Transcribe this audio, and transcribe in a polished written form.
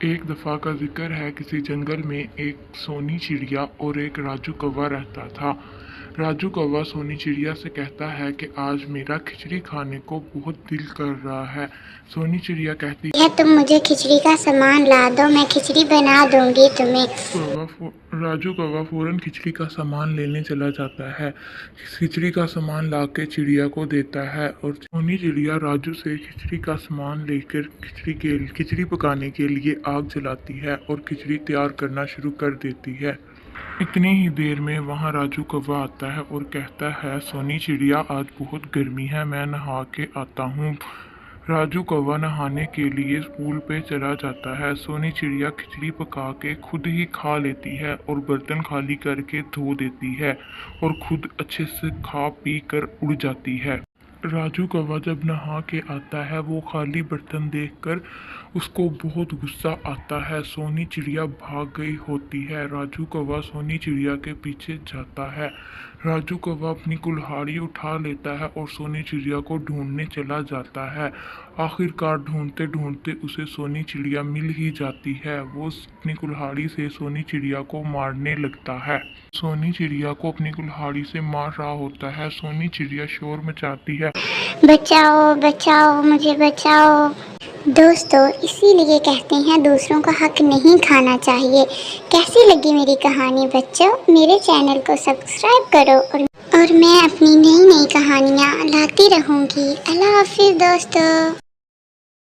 एक दफ़ा का ज़िक्र है किसी जंगल में एक सोनी चिड़िया और एक राजू कौवा रहता था। राजू कौवा सोनी चिड़िया से कहता है कि आज मेरा खिचड़ी खाने को बहुत दिल कर रहा है। सोनी चिड़िया कहती है तुम मुझे खिचड़ी का सामान ला दो, मैं खिचड़ी बना दूंगी तुम्हें। राजू कौवा फौरन खिचड़ी का सामान लेने चला जाता है। खिचड़ी का सामान लाके चिड़िया को देता है और सोनी चिड़िया राजू से खिचड़ी का सामान लेकर खिचड़ी पकाने के लिए आग जलाती है और खिचड़ी तैयार करना शुरू कर देती है। इतनी ही देर में वहाँ राजू कौवा आता है और कहता है, सोनी चिड़िया आज बहुत गर्मी है, मैं नहा के आता हूँ। राजू कौवा नहाने के लिए पूल पे चला जाता है। सोनी चिड़िया खिचड़ी पका के खुद ही खा लेती है और बर्तन खाली करके धो देती है और खुद अच्छे से खा पी कर उड़ जाती है। राजू कौवा जब नहा के आता है वो खाली बर्तन देखकर उसको बहुत गुस्सा आता है। सोनी चिड़िया भाग गई होती है। राजू कौवा सोनी चिड़िया के पीछे जाता है। राजू कौवा अपनी कुल्हाड़ी उठा लेता है और सोनी चिड़िया को ढूंढने चला जाता है। आखिरकार ढूंढते ढूंढते उसे सोनी चिड़िया मिल ही जाती है। वो अपनी कुल्हाड़ी से सोनी चिड़िया को मारने लगता है। सोनी चिड़िया को अपनी कुल्हाड़ी से मार रहा होता है। सोनी चिड़िया शोर मचाती है, बचाओ बचाओ मुझे बचाओ। दोस्तों, इसीलिए कहते हैं दूसरों का हक नहीं खाना चाहिए। कैसी लगी मेरी कहानी बच्चों? मेरे चैनल को सब्सक्राइब करो और मैं अपनी नई नई कहानियाँ लाती रहूँगी। अल्लाह हाफिज़ दोस्तों।